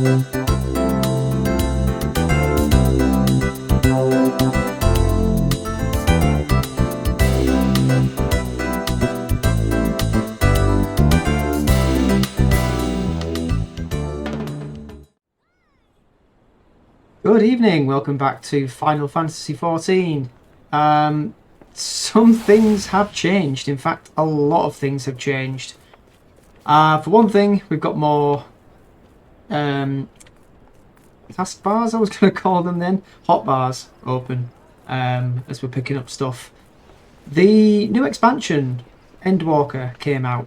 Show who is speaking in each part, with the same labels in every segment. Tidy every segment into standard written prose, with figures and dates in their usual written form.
Speaker 1: Good evening, welcome back to Final Fantasy XIV. Some things have changed, in fact a lot of things have changed. For one thing, we've got more task bars, I was going to call them then, hot bars open as we're picking up stuff. The new expansion, Endwalker, came out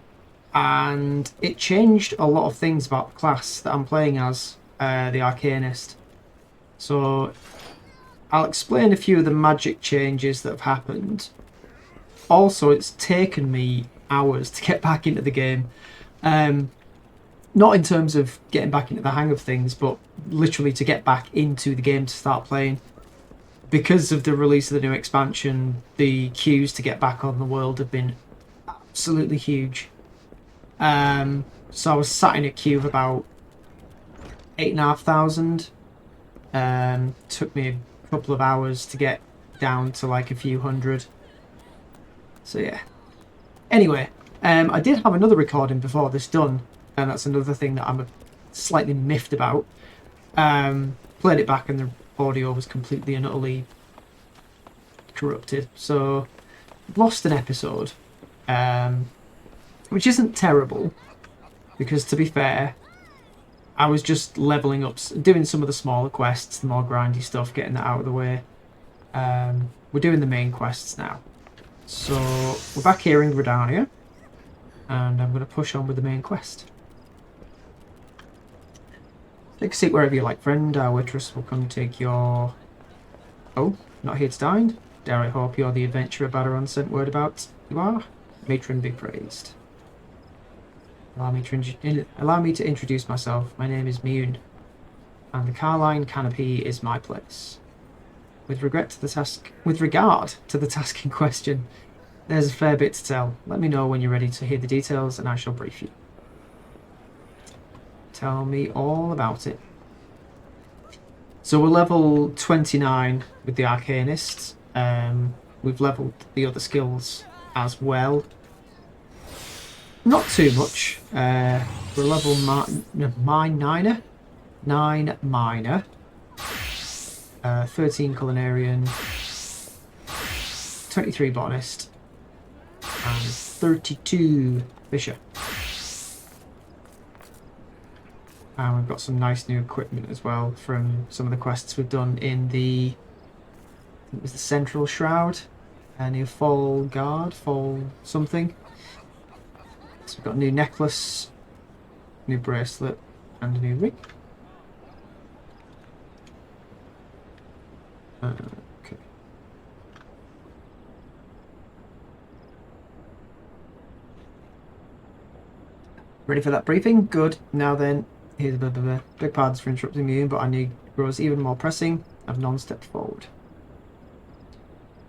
Speaker 1: and it changed a lot of things about the class that I'm playing as, the Arcanist. So I'll explain a few of the magic changes that have happened. Also, it's taken me hours to get back into the game. Not in terms of getting back into the hang of things, but literally to get back into the game to start playing. Because of the release of the new expansion, the queues to get back on the world have been absolutely huge. So I was sat in a queue of about 8,500. Took me a couple of hours to get down to like a few hundred. So yeah. Anyway, I did have another recording before this done, and that's another thing that I'm slightly miffed about. Played it back and the audio was completely and utterly corrupted. So lost an episode, which isn't terrible, because to be fair, I was just levelling up, doing some of the smaller quests, the more grindy stuff, getting that out of the way. We're doing the main quests now. So we're back here in Gridania, and I'm going to push on with the main quest. Take a seat wherever you like, friend. Our waitress will come take your... Oh, not here to dine? Dare I hope you're the adventurer Badaron sent word about? You are? Matron be praised. Allow me to introduce myself. My name is Mune, and the Carline Canopy is my place. With regard to the task in question, there's a fair bit to tell. Let me know when you're ready to hear the details, and I shall brief you. Tell me all about it. So we're level 29 with the Arcanist. We've leveled the other skills as well. Not too much. We're level 9 minor, 13 culinarian, 23 botanist, and 32 fisher. And we've got some nice new equipment as well from some of the quests we've done in the, I think it was the Central Shroud, near Fall Guard, Fall something. So we've got a new necklace, new bracelet, and a new ring. Okay. Ready for that briefing? Good. Now then, here's a bit of a big pardons for interrupting you, but I need grows even more pressing. I've none stepped forward.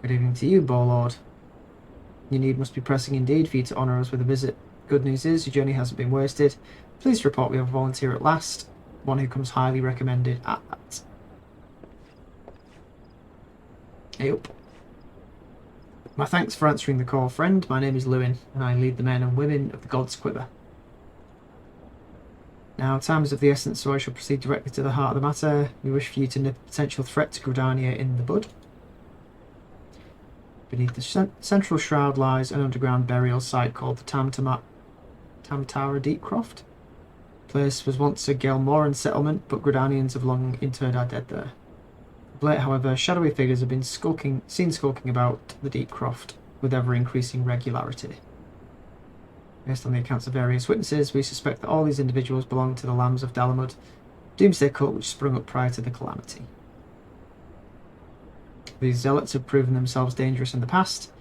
Speaker 1: Good evening to you, Bowlord. Your need must be pressing indeed for you to honour us with a visit. Good news is, your journey hasn't been wasted. Pleased to report we have a volunteer at last. One who comes highly recommended at that. Yep. My thanks for answering the call, friend. My name is Lewin, and I lead the men and women of the God's Quiver. Now, time is of the essence, so I shall proceed directly to the heart of the matter. We wish for you to nip a potential threat to Gridania in the bud. Beneath the Central Shroud lies an underground burial site called the Tamtara Deepcroft. The place was once a Gelmoran settlement, but Gridanians have long interred our dead there. Of late, however, shadowy figures have been seen skulking about the Deepcroft with ever-increasing regularity. Based on the accounts of various witnesses, we suspect that all these individuals belong to the Lambs of Dalamud, doomsday cult which sprung up prior to the calamity. These zealots have proven themselves dangerous in the past.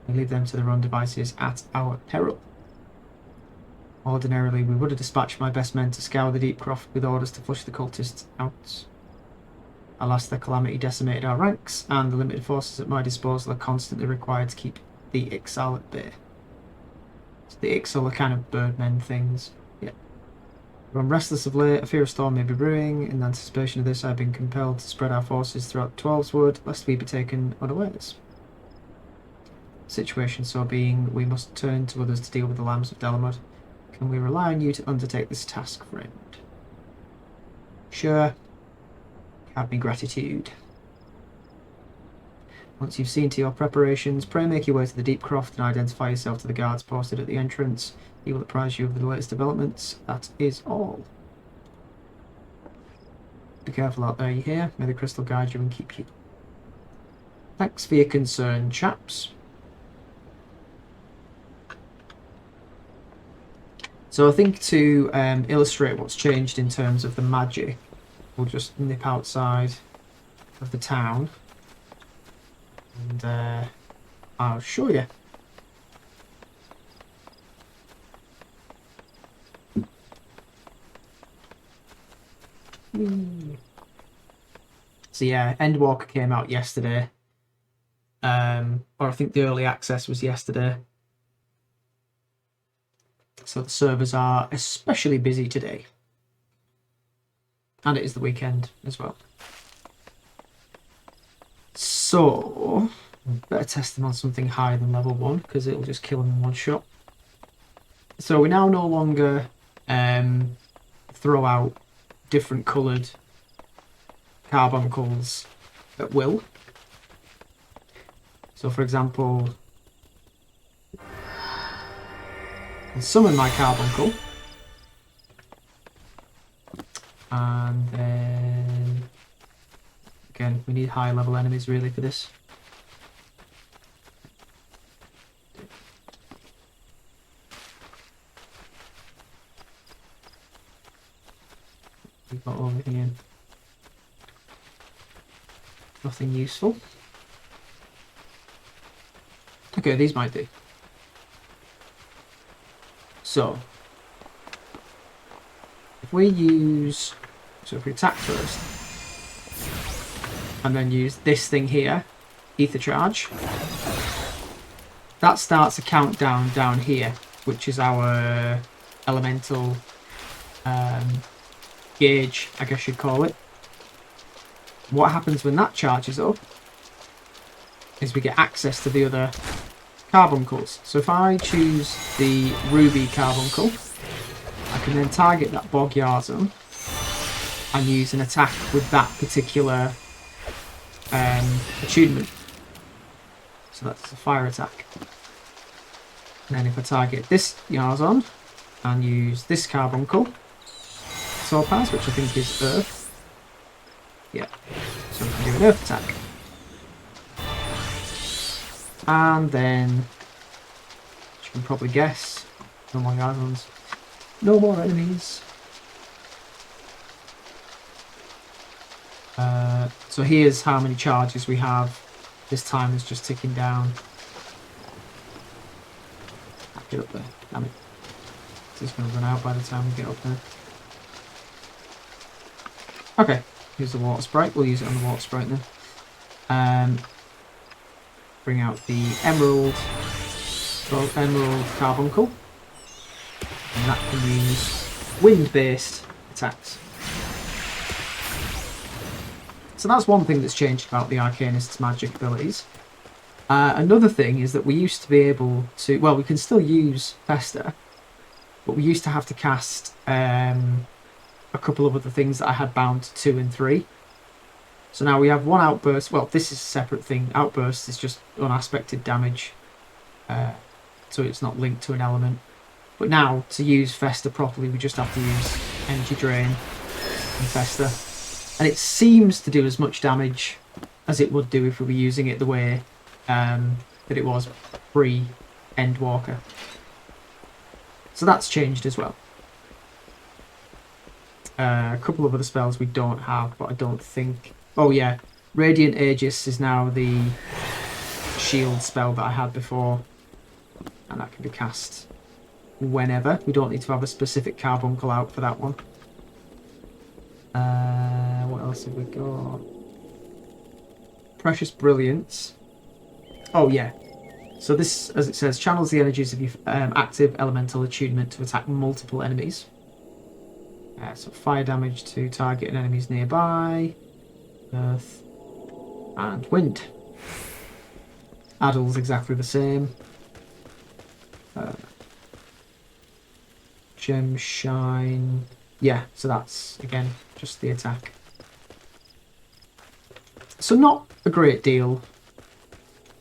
Speaker 1: We leave them to their own devices at our peril. Ordinarily, we would have dispatched my best men to scour the Deepcroft with orders to flush the cultists out. Alas, the calamity decimated our ranks, and the limited forces at my disposal are constantly required to keep the Ixal at bay. So the Ixal are kind of birdmen things. Yeah. I'm restless of late. A fear of storm may be brewing. In anticipation of this, I've been compelled to spread our forces throughout the Twelveswood, lest we be taken unawares. Situation so being, we must turn to others to deal with the lambs of Delamod. Can we rely on you to undertake this task, friend? Sure. Have me gratitude. Once you've seen to your preparations, pray make your way to the Deep Croft and identify yourself to the guards posted at the entrance. He will apprise you of the latest developments. That is all. Be careful out there, you hear? May the crystal guide you and keep you. Thanks for your concern, chaps. So I think to illustrate what's changed in terms of the magic, we'll just nip outside of the town and I'll show you. So yeah, Endwalker came out yesterday, or I think the early access was yesterday. So the servers are especially busy today. And it is the weekend as well. So, better test them on something higher than level 1, because it'll just kill them in one shot. So we now no longer throw out different coloured carbuncles at will. So for example, I can summon my carbuncle, and then again we need high level enemies really for this. We've got over here nothing useful. Okay, these might do. So if we attack first and then use this thing here, ether charge, that starts a countdown down here, which is our elemental gauge, I guess you'd call it. What happens when that charges up is we get access to the other carbuncles. So if I choose the ruby carbuncle, I can then target that bog Yarzum and use an attack with that particular attunement. So that's a fire attack. And then if I target this Yarzum and use this carbuncle, Topaz, which I think is Earth. Yeah, so we can do an Earth attack. And then, as you can probably guess, no more Yarzums. No more enemies. So here's how many charges we have. This time is just ticking down. Get up there, damn it. It's going to run out by the time we get up there. Okay, here's the water sprite. We'll use it on the water sprite then. Bring out the emerald carbuncle. And that can use wind-based attacks. So that's one thing that's changed about the Arcanist's magic abilities. Another thing is that we used to be able to... Well, we can still use Festa, but we used to have to cast a couple of other things that I had bound to 2 and 3. So now we have one outburst. Well, this is a separate thing. Outburst is just unaspected damage, so it's not linked to an element. But now, to use Festa properly, we just have to use Energy Drain and Festa. And it seems to do as much damage as it would do if we were using it the way that it was pre-Endwalker. So that's changed as well. A couple of other spells we don't have, but I don't think... Oh yeah, Radiant Aegis is now the shield spell that I had before. And that can be cast whenever. We don't need to have a specific carbuncle out for that one. What else have we got? Precious Brilliance. Oh yeah. So this, as it says, channels the energies of your active elemental attunement to attack multiple enemies. So fire damage to target and enemies nearby. Earth. And wind. Addle's exactly the same. Gem shine. Yeah, so that's, again, just the attack. So not a great deal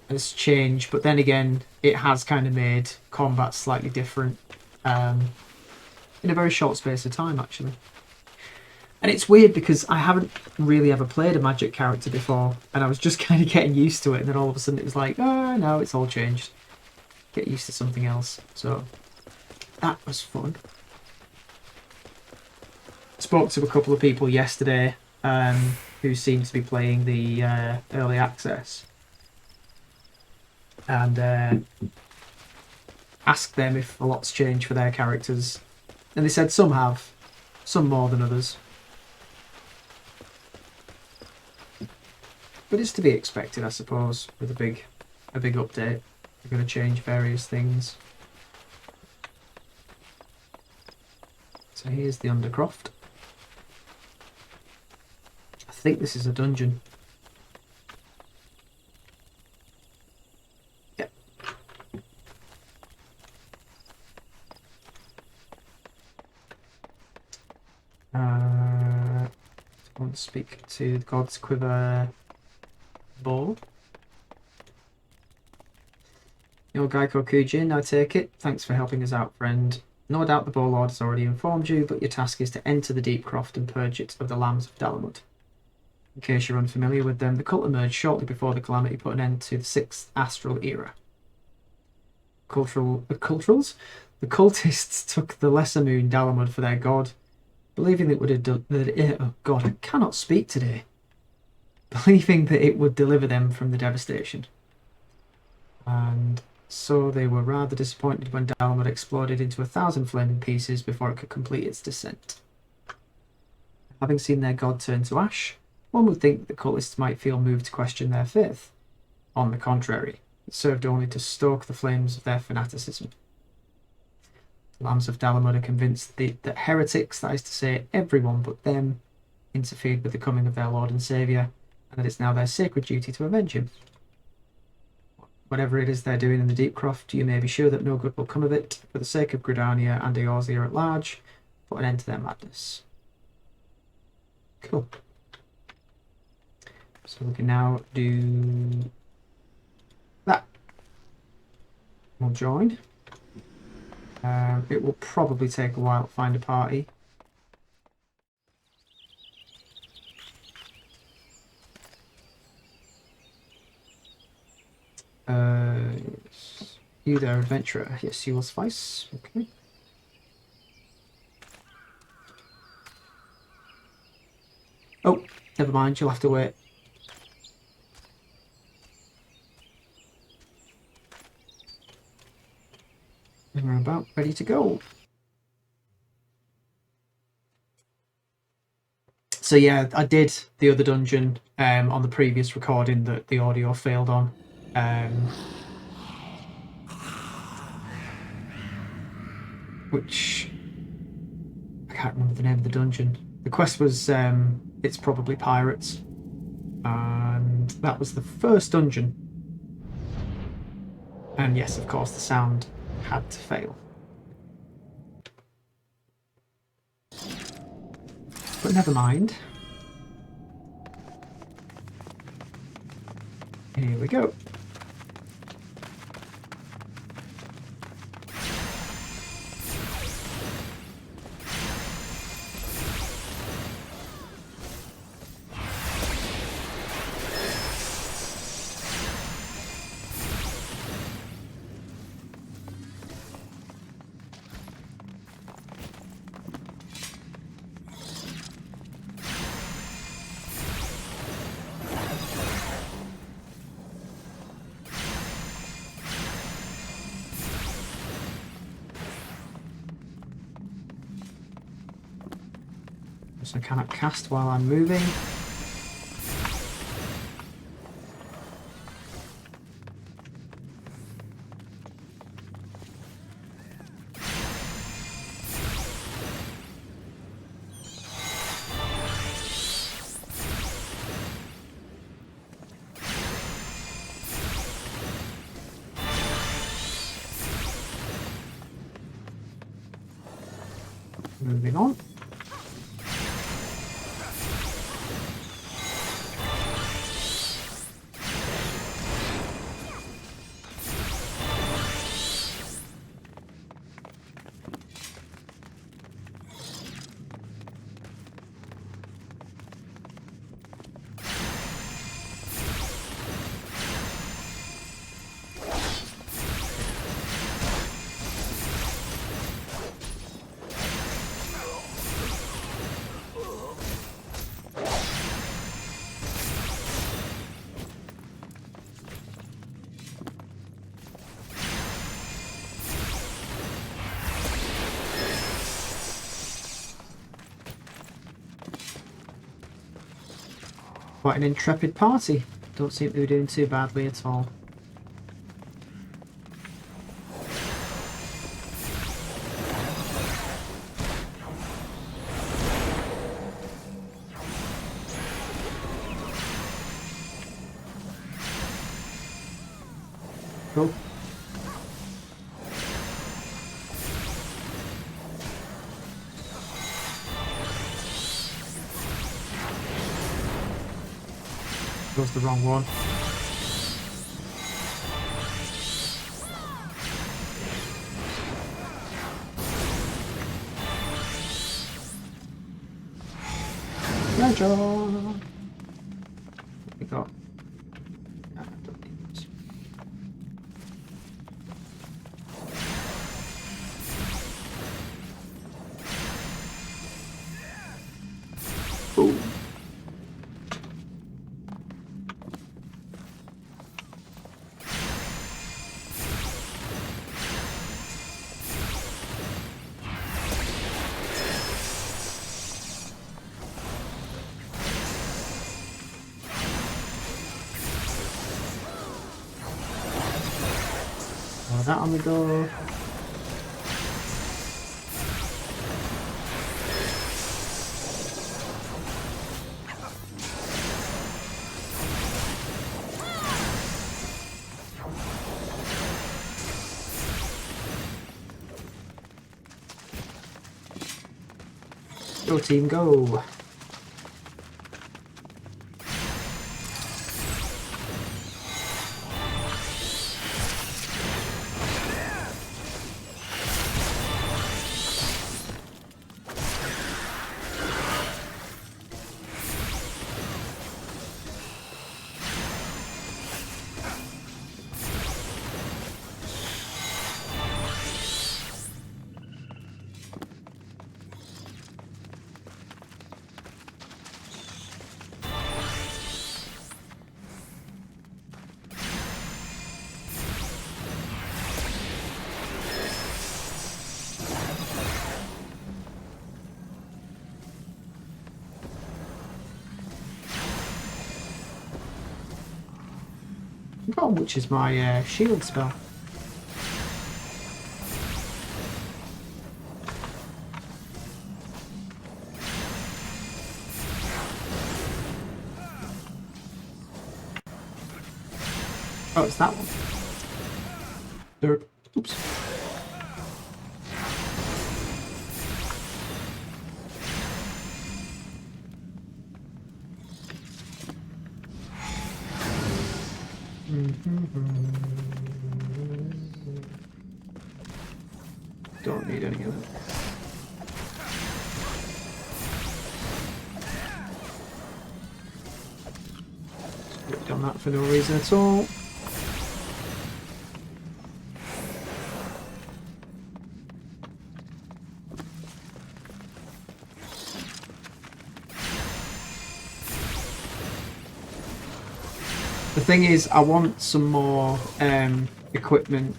Speaker 1: has changed, but then again, it has kind of made combat slightly different in a very short space of time, actually. And it's weird because I haven't really ever played a magic character before, and I was just kind of getting used to it, and then all of a sudden it was like, oh no, it's all changed. Get used to something else. So that was fun. Spoke to a couple of people yesterday who seemed to be playing the early access, and asked them if a lot's changed for their characters, and they said some have, some more than others. But it's to be expected, I suppose, with a big update. They're going to change various things. So here's the Undercroft. I think this is a dungeon. Yep. I want to speak to the God's Quiver Ball. Your Geico Kujin, I take it. Thanks for helping us out, friend. No doubt the Bow Lord has already informed you, but your task is to enter the Deep Croft and purge it of the Lambs of Dalamud. In case you're unfamiliar with them, the cult emerged shortly before the Calamity put an end to the 6th Astral Era. The cultists took the Lesser Moon Dalamud for their god, believing that it would oh god, I cannot speak today. Believing that it would deliver them from the devastation. And so they were rather disappointed when Dalamud exploded into 1,000 flaming pieces before it could complete its descent. Having seen their god turn to ash, one would think that the cultists might feel moved to question their faith. On the contrary, it served only to stoke the flames of their fanaticism. The Lambs of Dalamud are convinced that heretics, that is to say everyone but them, interfered with the coming of their Lord and Saviour, and that it's now their sacred duty to avenge him. Whatever it is they're doing in the Deep Croft, you may be sure that no good will come of it. For the sake of Gridania and Eorzea at large, put an end to their madness. Cool. So we can now do that. We'll join. It will probably take a while to find a party. You there, adventurer. Yes, you will suffice. Okay. Oh, never mind. You'll have to wait. And we're about ready to go. So yeah, I did the other dungeon on the previous recording that the audio failed on. Which I can't remember the name of the dungeon. The quest was it's probably pirates, and that was the first dungeon. And yes, of course, the sound had to fail. But never mind. Here we go. So I cannot cast while I'm moving. Moving on. Quite an intrepid party. Don't seem to be doing too badly at all. Cool. Goes the wrong one. Pleasure. What we got? I don't need this. Boom. That on the door. Go team, go. Oh, which is my shield spell. Oh, it's that one. Derp. Oops. Don't need any of it. Done that for no reason at all. The thing is, I want some more equipment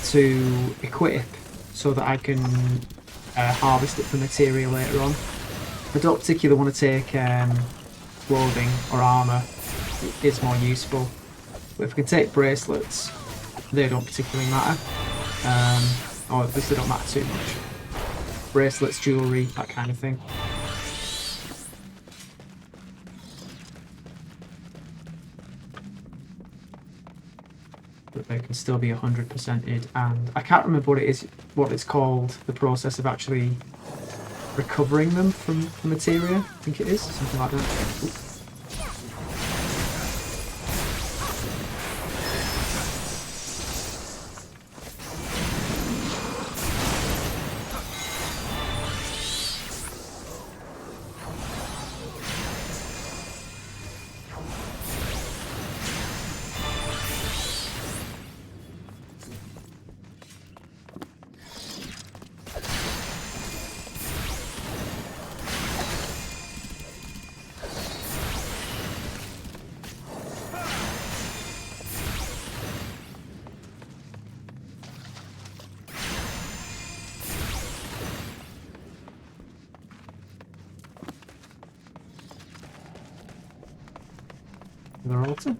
Speaker 1: to equip so that I can harvest it for material later on. I don't particularly want to take clothing or armour. It is more useful. But if I can take bracelets, they don't particularly matter. Or at least they don't matter too much. Bracelets, jewellery, that kind of thing. But they can can still be 100%ed, and I can't remember what it's called, the process of actually recovering them from the materia. I think it is something like that. Ooh. Another altar.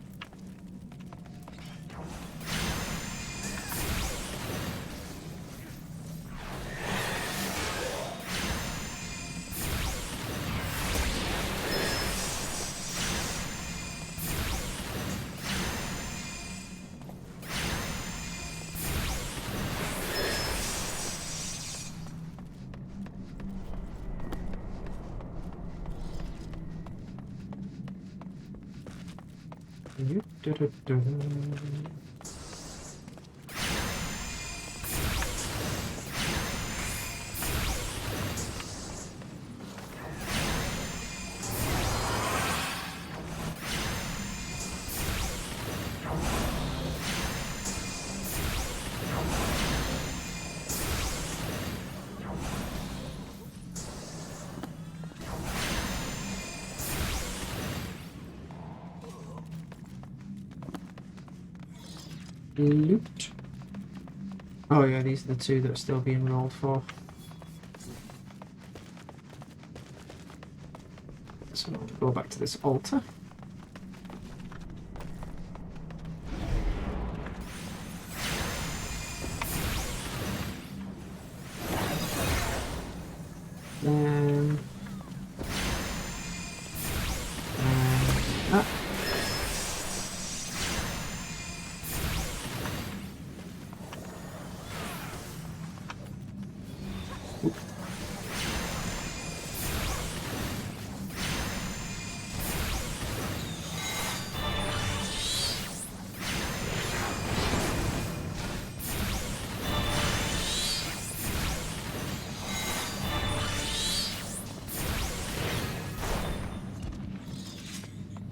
Speaker 1: Loot. Oh yeah, these are the two that are still being rolled for. So I'll go back to this altar. Ah.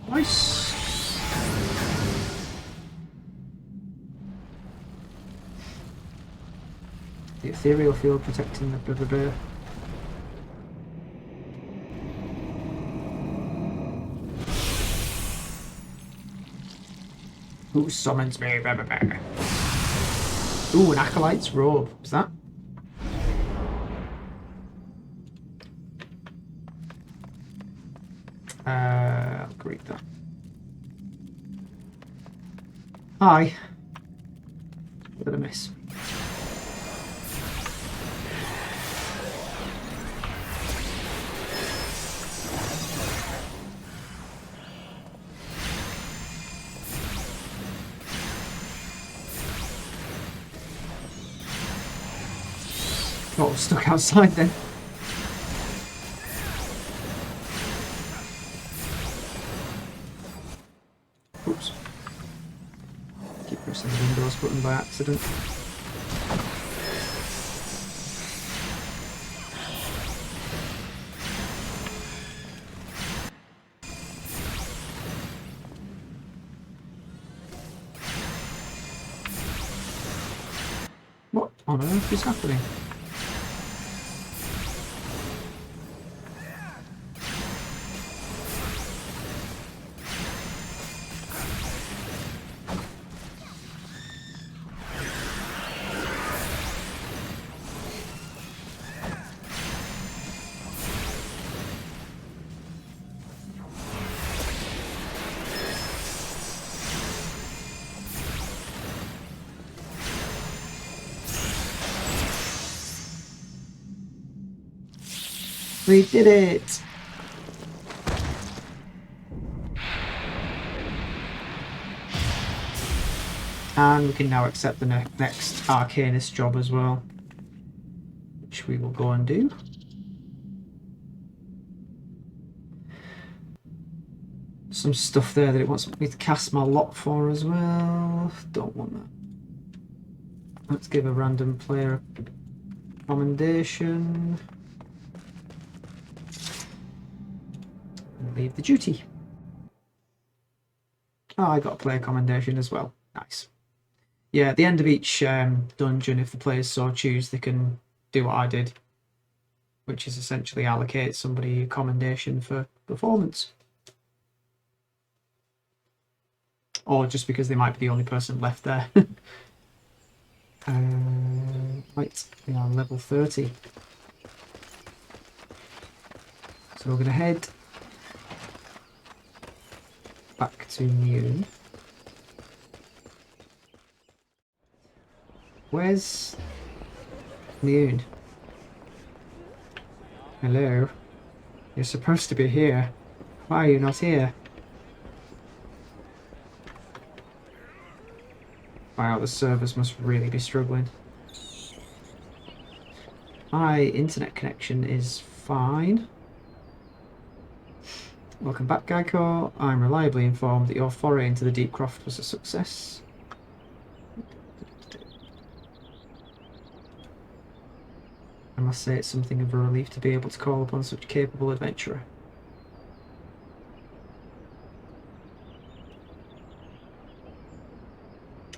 Speaker 1: Nice. The ethereal field protecting the blah blah blah. Who summons me? Blah, blah, blah. Ooh, an acolyte's robe. Is that? I'll read that. Hi. What did I miss? Oh, stuck outside then. Oops. Keep pressing the Windows button by accident. What on earth is happening? We did it! And we can now accept the next Arcanist job as well, which we will go and do. Some stuff there that it wants me to cast my lot for as well. Don't want that. Let's give a random player a commendation. And leave the duty. Oh, I got a player commendation as well. Nice. Yeah, at the end of each dungeon, if the players so choose, they can do what I did, which is essentially allocate somebody a commendation for performance. Or just because they might be the only person left there. Right, we are level 30. So we're going to head back to Mewn. Where's Mewn? Hello? You're supposed to be here. Why are you not here? Wow, the servers must really be struggling. My internet connection is fine. Welcome back, Geico. I'm reliably informed that your foray into the Deep Croft was a success. I must say it's something of a relief to be able to call upon such a capable adventurer.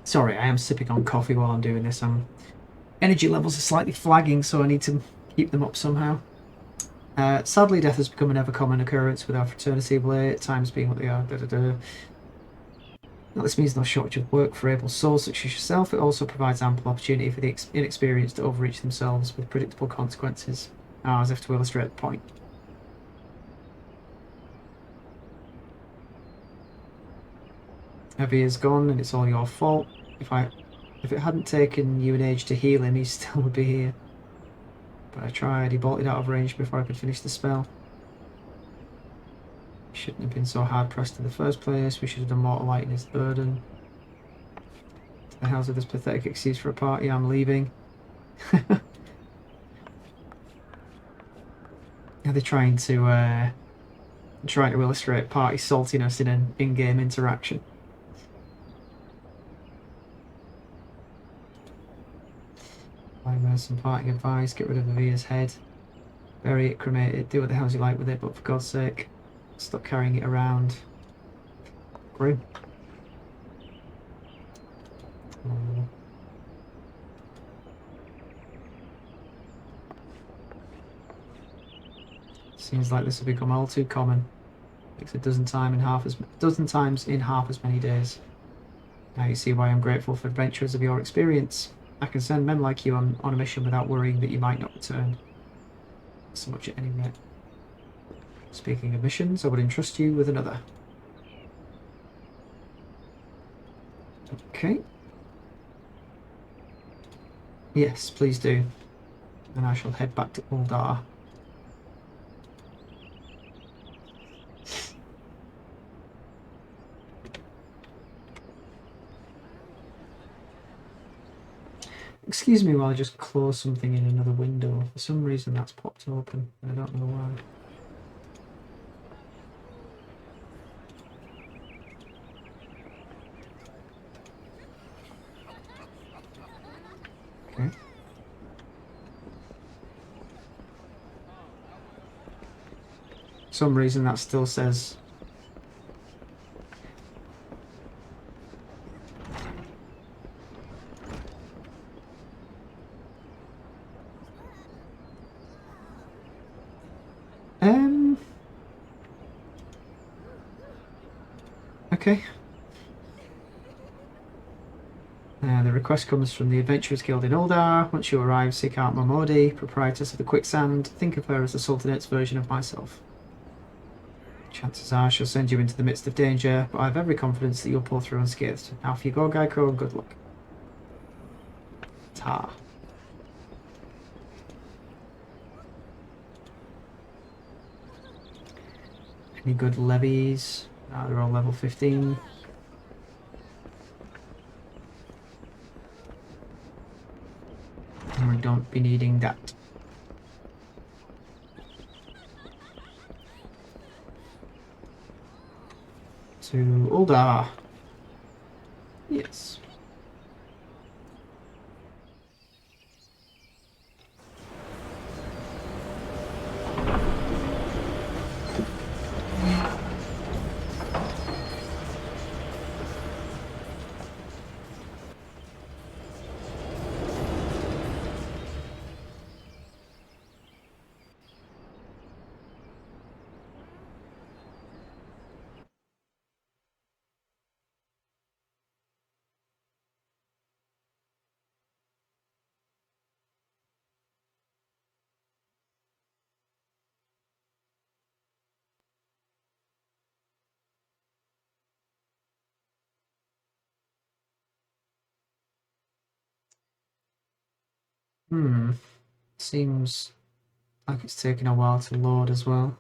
Speaker 1: Sorry, I am sipping on coffee while I'm doing this. Energy levels are slightly flagging, so I need to keep them up somehow. Sadly, death has become an ever-common occurrence with our fraternity of late, times being what they are. Now, this means no shortage of work for able souls such as yourself. It also provides ample opportunity for the inexperienced to overreach themselves with predictable consequences. As if to illustrate the point. Heavy is gone, and it's all your fault. If it hadn't taken you an age to heal him, he still would be here. But I tried. He bolted out of range before I could finish the spell. He shouldn't have been so hard pressed in the first place. We should have done more to lighten his burden. To the hell's with this pathetic excuse for a party? I'm leaving. Are they trying to illustrate party saltiness in an in-game interaction? Some parting advice: get rid of Avia's head, bury it, cremate it, do what the hell you like with it, but for God's sake, stop carrying it around. Grim. Oh. Seems like this will become all too common. It's a dozen times in half as many days. Now you see why I'm grateful for adventurers of your experience. I can send men like you on a mission without worrying that you might not return. So much at any rate. Speaking of missions, I would entrust you with another. Okay. Yes, please do. And I shall head back to Uldar. Excuse me while I just close something in another window. For some reason that's popped open. I don't know why. Okay. For some reason that still says okay. The request comes from the Adventurers Guild in Uldar. Once you arrive, seek out Momodi, proprietress of the Quicksand. Think of her as the Sultanate's version of myself. Chances are she'll send you into the midst of danger, but I have every confidence that you'll pull through unscathed. Now off you go, Geico, and good luck. Ta. Any good levies? They're all level 15. don't be needing that. To Uldar. Yes. Seems like it's taking a while to load as well.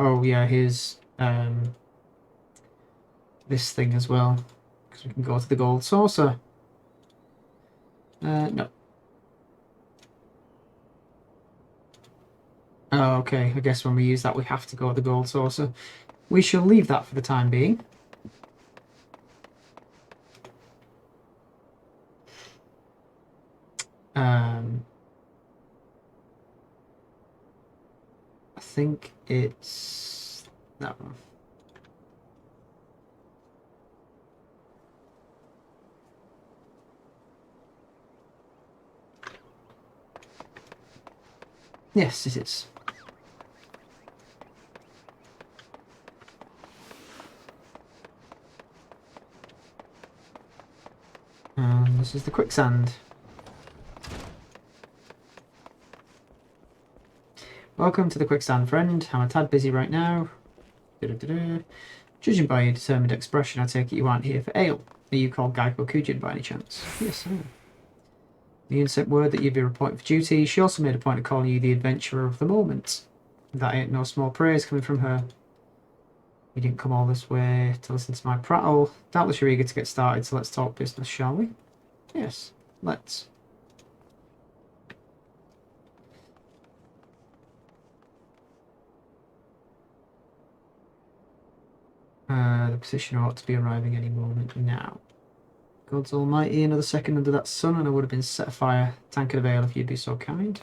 Speaker 1: Oh yeah, here's this thing as well, because we can go to the gold saucer. No. Oh, okay. I guess when we use that, we have to go to the gold saucer. We shall leave that for the time being. I think it's that one. Yes, it is. This is the quicksand. Welcome to the quicksand, friend. I'm a tad busy right now. Judging by your determined expression, I take it you aren't here for ale. Are you called Geico Kujin by any chance? Yes, sir. The Ian sent word that you'd be reporting for duty. She also made a point of calling you the adventurer of the moment. That ain't no small praise coming from her. You didn't come all this way to listen to my prattle. Doubtless you're eager to get started, so let's talk business, shall we? Yes, let's. The positioner ought to be arriving any moment now. God's almighty, another second under that sun and I would have been set afire. Tankard of ale if you'd be so kind.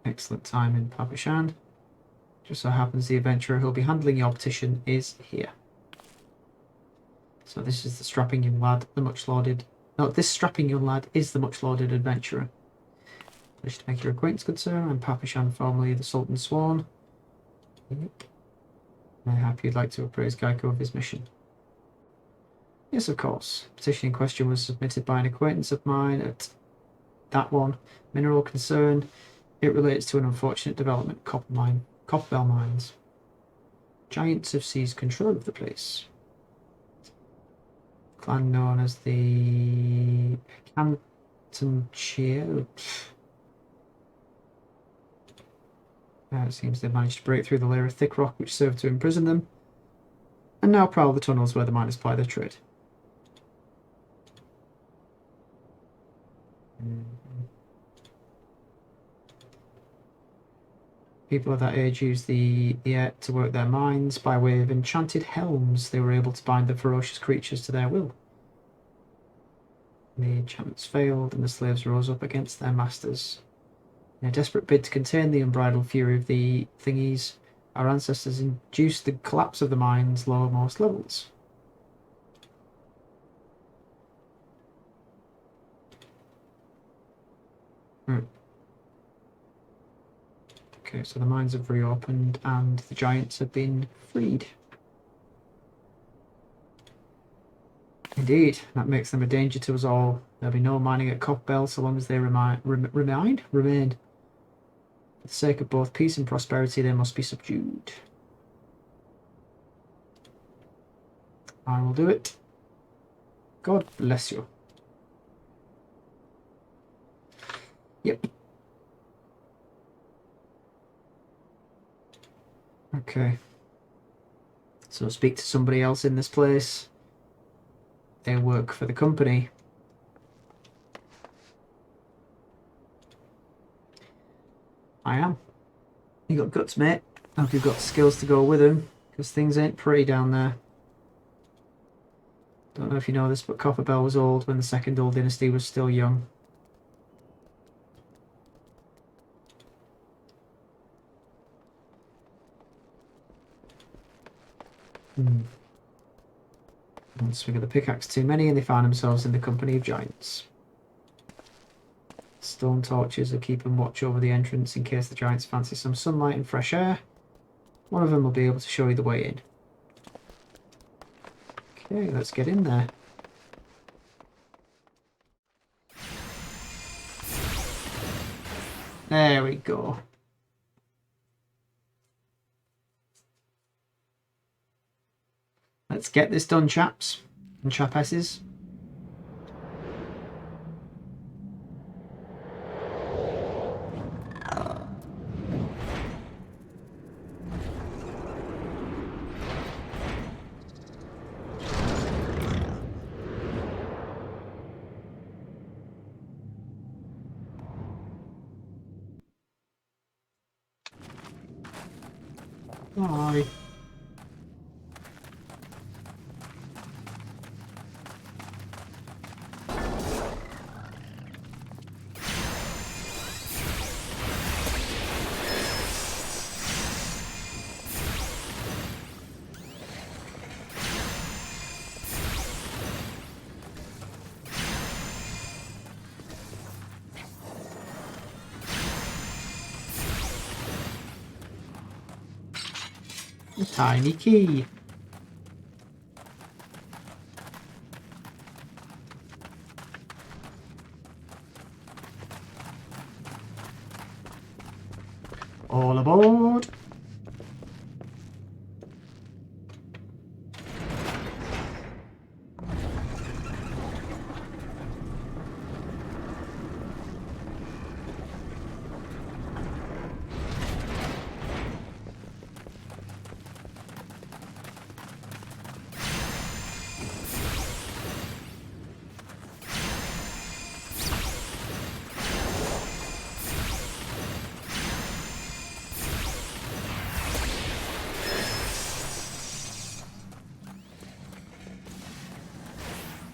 Speaker 1: Excellent timing, Papashan. Just so happens the adventurer who'll be handling your petition is here. So this is the strapping young lad, the much lauded... No, this strapping young lad is the much lauded adventurer. Wish to make your acquaintance, good sir. I'm Papashan, formerly the Sultan's Sworn. Yep. I hope you'd like to appraise Geico of his mission. Yes, of course. The petition in question was submitted by an acquaintance of mine at that one. Mineral concern. It relates to an unfortunate development, Copperbell mines. Giants have seized control of the place. Clan known as the Cantoncheer. It seems they've managed to break through the layer of thick rock which served to imprison them, and now prowl the tunnels where the miners ply their trade. People of that age used the air to work their mines. By way of enchanted helms, they were able to bind the ferocious creatures to their will. The enchantments failed, and the slaves rose up against their masters. In a desperate bid to contain the unbridled fury of the thingies, our ancestors induced the collapse of the mine's lowermost levels. Okay, so the mines have reopened and the giants have been freed. Indeed, that makes them a danger to us all. There'll be no mining at Cockbell so long as they remain. For the sake of both peace and prosperity, they must be subdued. I will do it. God bless you. Yep. Okay. So speak to somebody else in this place. They work for the company. I am. You got guts, mate. I hope you've got skills to go with them, because things ain't pretty down there. Don't know if you know this, but Copperbell was old when the Second Old Dynasty was still young. One swing of the pickaxe too many, and they found themselves in the company of giants. Stone torches are keeping watch over the entrance in case the giants fancy some sunlight and fresh air. One of them will be able to show you the way in. Okay, let's get in there. There we go. Let's get this done, chaps and chapesses. Bye. A tiny key. All aboard.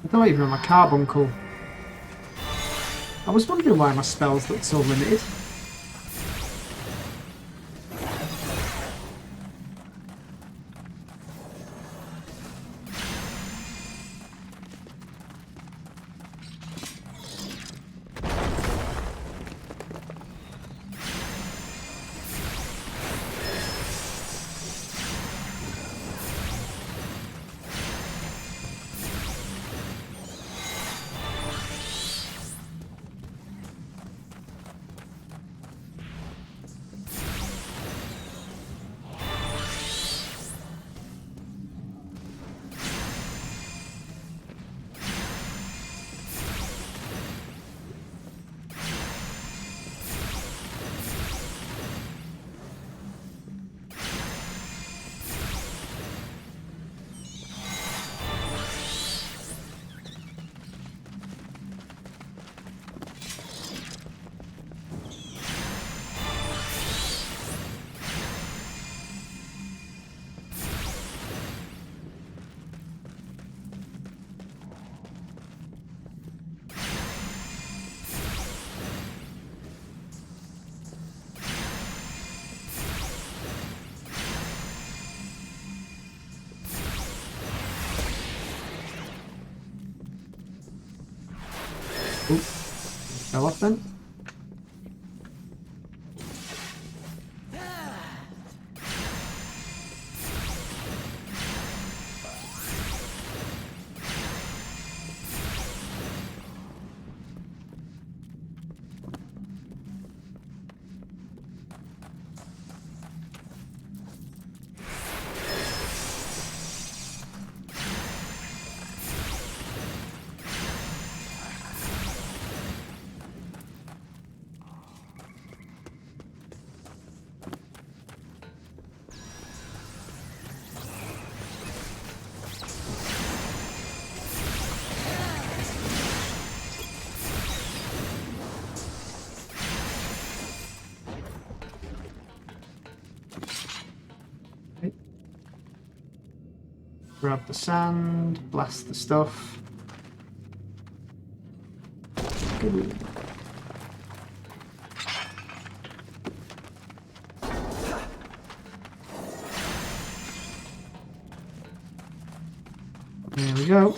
Speaker 1: I don't even have my carbuncle. I was wondering why my spells looked so limited. Oop. Fell off then. Grab the sand, blast the stuff. Good. There we go.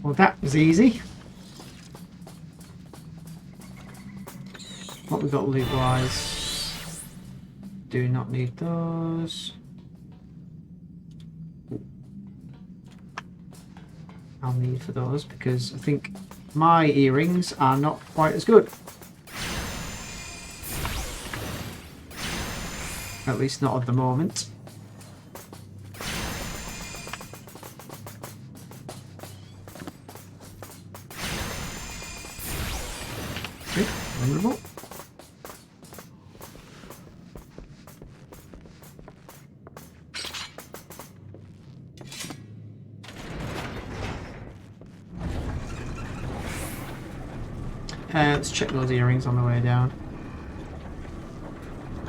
Speaker 1: Well, that was easy. What we got loot-wise? Do not need those. I'll need for those because I think my earrings are not quite as good. At least not at the moment. Okay, vulnerable. Let's check those earrings on the way down.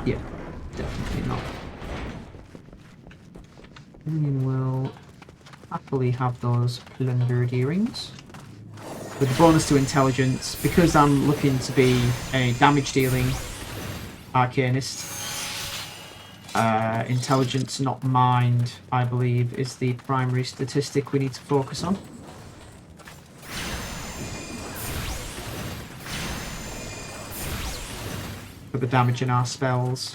Speaker 1: Yeah, definitely not. We will happily have those plundered earrings. With the bonus to intelligence, because I'm looking to be a damage dealing Arcanist, intelligence, not mind, I believe, is the primary statistic we need to focus on. For the damage in our spells.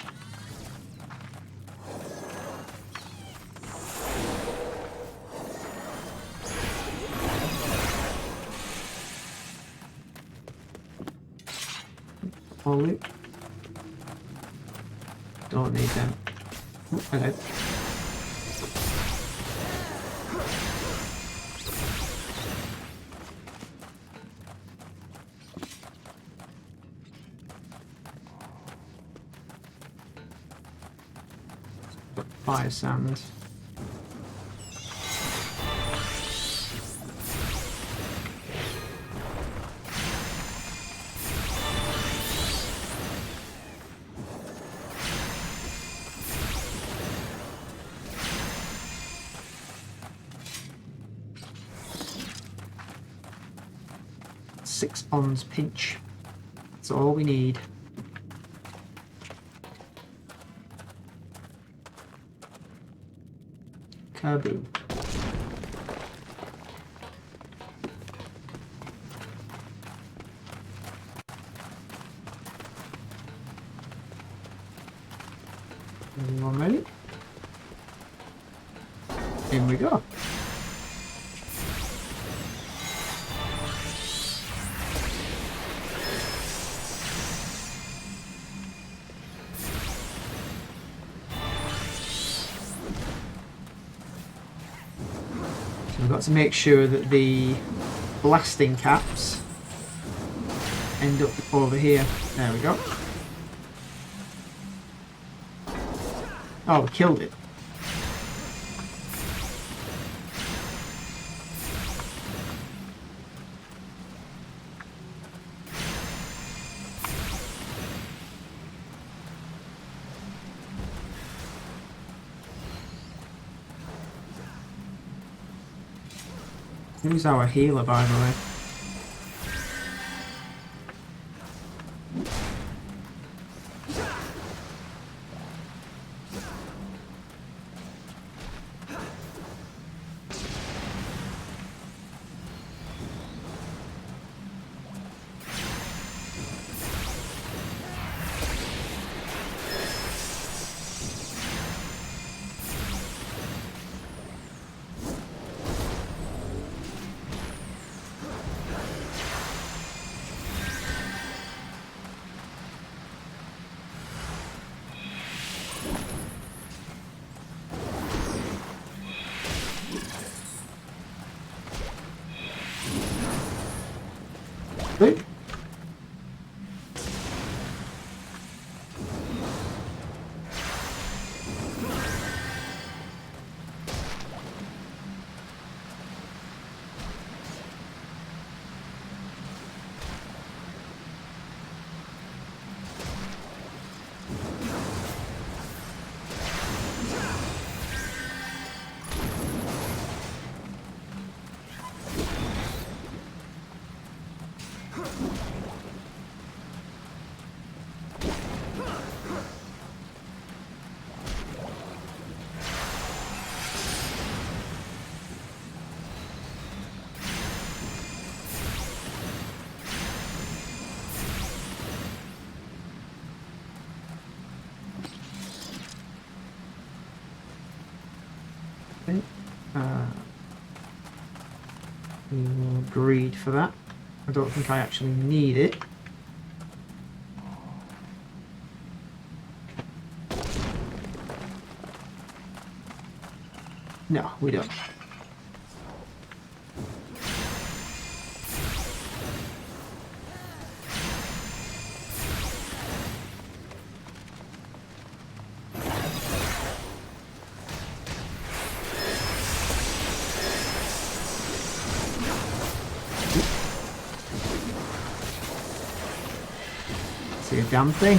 Speaker 1: All loot. Don't need them. Oh, hello. Fire sand. Six ons pinch. That's all we need. Kaboom. Everyone ready? In we go. got to make sure that the blasting caps end up over here. There we go. Oh, we killed it. Who's our healer, by the way? Right. Greed for that. I don't think I actually need it. No, we don't. See a damn thing.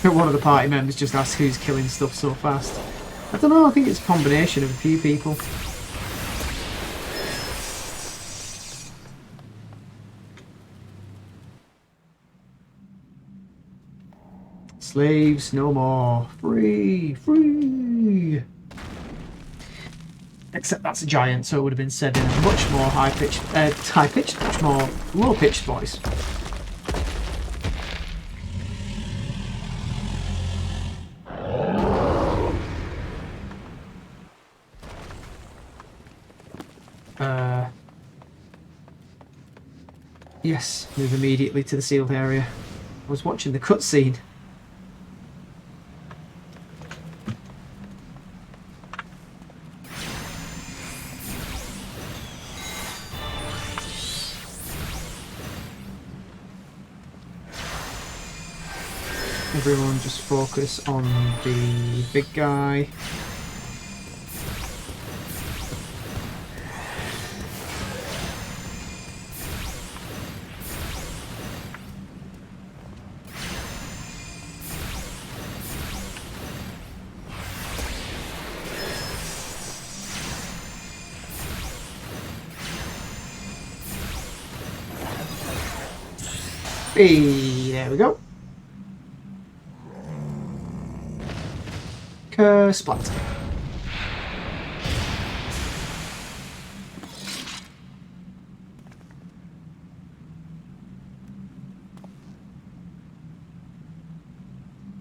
Speaker 1: One of the party members just asked who's killing stuff so fast. I don't know, I think it's a combination of a few people. Slaves no more. Free! Free! Except that's a giant, so it would have been said in a much more high-pitched, much more low-pitched voice. Yes, move immediately to the sealed area. I was watching the cutscene. Everyone just focus on the big guy. Hey, there we go. Splat.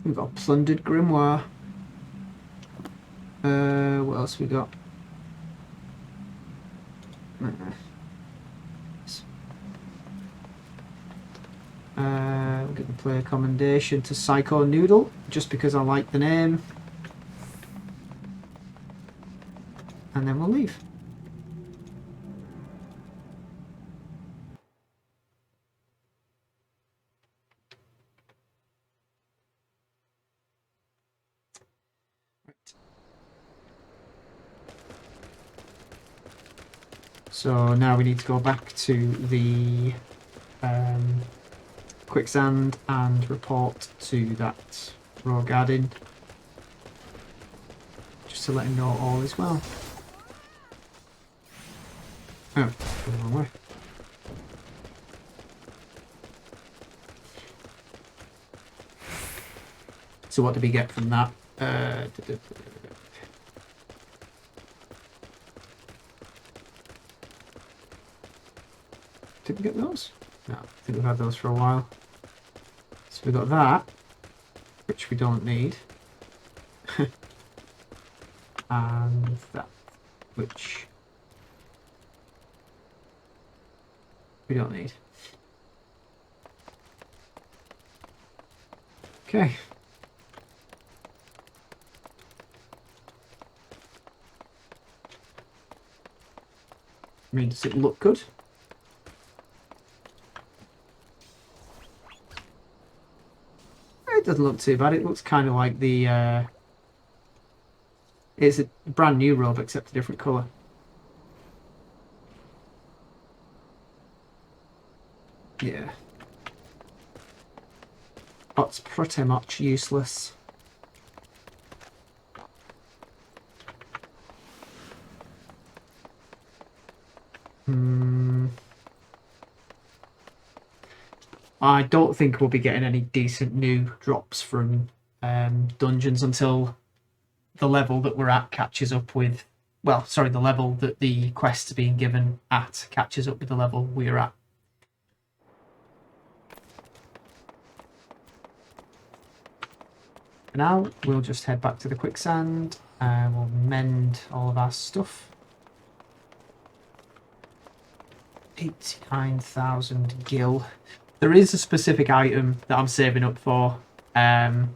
Speaker 1: We've got plundered grimoire. What else we got? We're going to play a commendation to Psycho Noodle, just because I like the name. And then we'll leave. So now we need to go back to the quicksand and report to that rogue guardian, just to let him know all is well. Oh, going the wrong way. So what did we get from that? Did we get those? No, I think we've had those for a while. So we got that, which we don't need. And that, which we don't need. Okay. I mean, does it look good? It doesn't look too bad. It looks kind of like the... it's a brand new robe, except a different colour. Yeah. That's pretty much useless. I don't think we'll be getting any decent new drops from dungeons until the level that we're at catches up with... Well, sorry, the level that the quests are being given at catches up with the level we're at. For now, we'll just head back to the quicksand and we'll mend all of our stuff. 89,000 gil. There is a specific item that I'm saving up for, and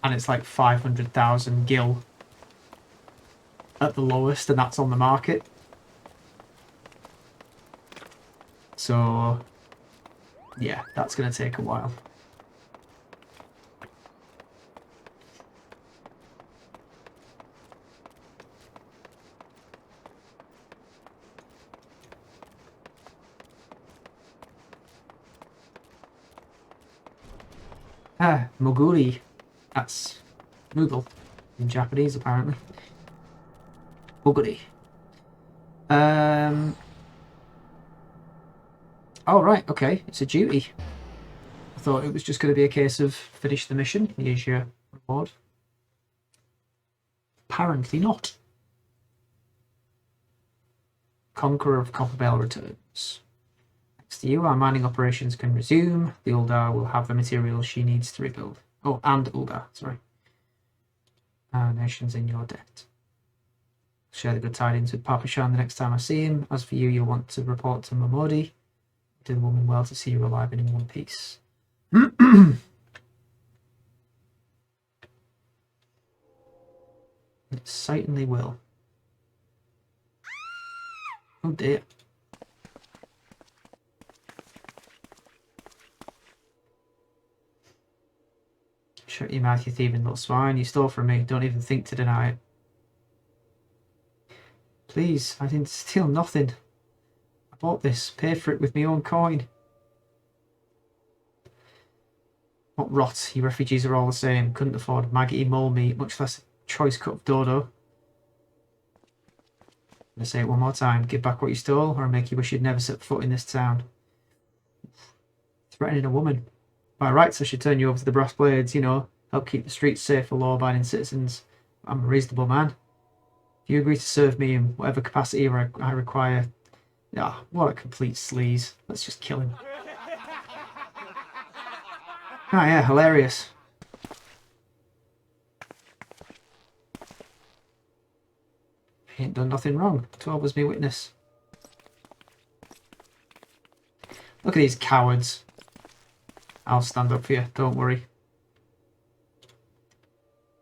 Speaker 1: it's like 500,000 gil at the lowest, and that's on the market. So, yeah, that's going to take a while. Ah, Moguri. That's Moogle in Japanese, apparently. Moguri. Oh, right, okay. It's a duty. I thought it was just going to be a case of finish the mission. Here's your reward. Apparently not. Conqueror of Copperbell returns. Thanks to you, our mining operations can resume. The Uldar will have the materials she needs to rebuild. Oh, and Uldar, sorry. Our nation's in your debt. Share the good tidings with Papashan the next time I see him. As for you, you'll want to report to Momodi. Did the woman well to see you alive and in one piece. It certainly will. Oh dear. Shut your mouth, you thieving little swine. You stole from me. Don't even think to deny it. Please, I didn't steal nothing. I bought this. Paid for it with my own coin. What rot. You refugees are all the same. Couldn't afford maggoty mole meat, much less a choice cut of dodo. I'm going to say it one more time. Give back what you stole, or I'll make you wish you'd never set foot in this town. threatening a woman. By rights, I should turn you over to the brass blades, you know, help keep the streets safe for law-abiding citizens. I'm a reasonable man. If you agree to serve me in whatever capacity I require... Ah, what a complete sleaze. Let's just kill him. Ah, yeah, hilarious. He ain't done nothing wrong. 12 was me witness. Look at these cowards. I'll stand up for you, don't worry.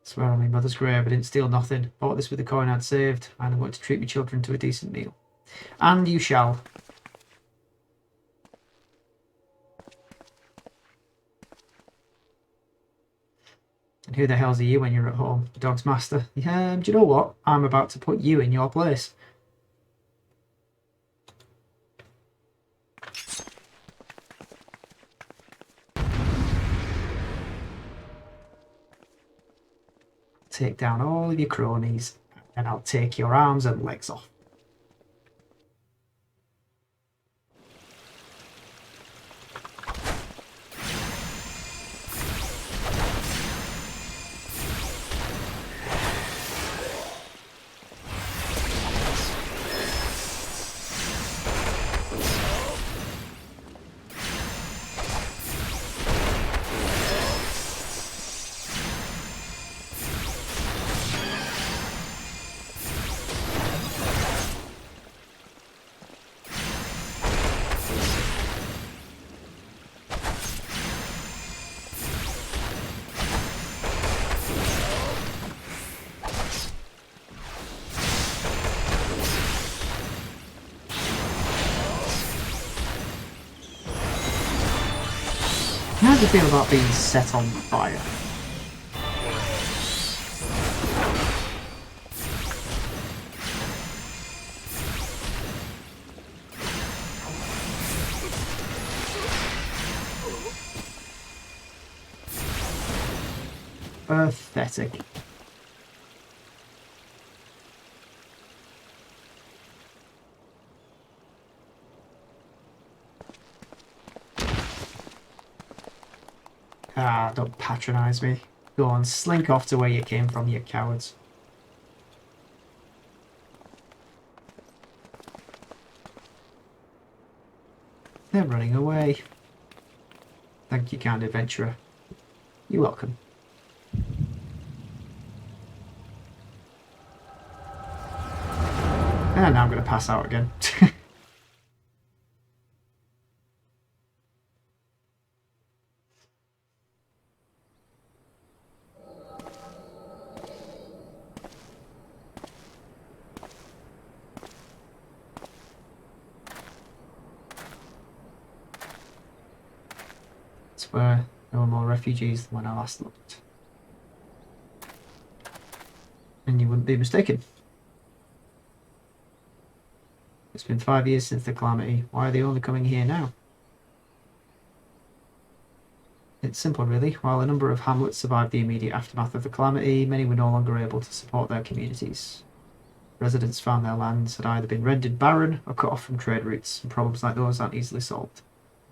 Speaker 1: Swear on my mother's grave, I didn't steal nothing. Bought this with the coin I'd saved, and I'm going to treat my children to a decent meal. And you shall. And who the hell's are you when you're at home? Dog's master. Yeah, do you know what? I'm about to put you in your place. Take down all of your cronies, and I'll take your arms and legs off. How do you feel about being set on fire? Pathetic. Ah, don't patronise me. Go on, slink off to where you came from, you cowards. They're running away. Thank you, kind adventurer. You're welcome. And now I'm going to pass out again. Where there were more refugees than when I last looked. And you wouldn't be mistaken. It's been 5 years since the calamity. Why are they only coming here now? It's simple really. While a number of hamlets survived the immediate aftermath of the calamity, many were no longer able to support their communities. Residents found their lands had either been rendered barren or cut off from trade routes, and problems like those aren't easily solved.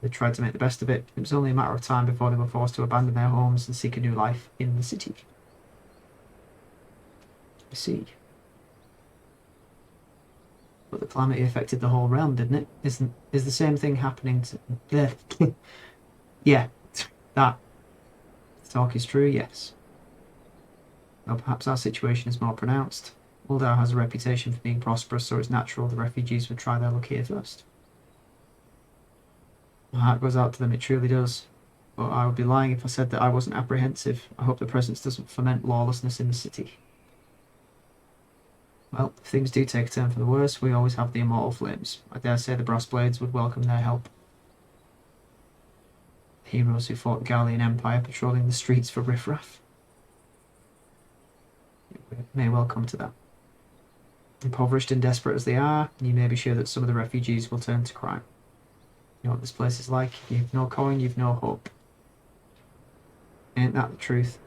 Speaker 1: They tried to make the best of it. It was only a matter of time before they were forced to abandon their homes and seek a new life in the city. I see. But the calamity affected the whole realm, didn't it? Is the same thing happening to... yeah, that. The talk is true, yes. Well, perhaps our situation is more pronounced. Uldar has a reputation for being prosperous, so it's natural the refugees would try their luck here first. My heart goes out to them, it truly does. But I would be lying if I said that I wasn't apprehensive. I hope the presence doesn't foment lawlessness in the city. Well, if things do take a turn for the worse, we always have the immortal flames. I dare say the brass blades would welcome their help. Heroes who fought the Gallian Empire patrolling the streets for riffraff. It may well come to that. Impoverished and desperate as they are, you may be sure that some of the refugees will turn to crime. You know what this place is like? If you've no coin, you've no hope. Ain't that the truth?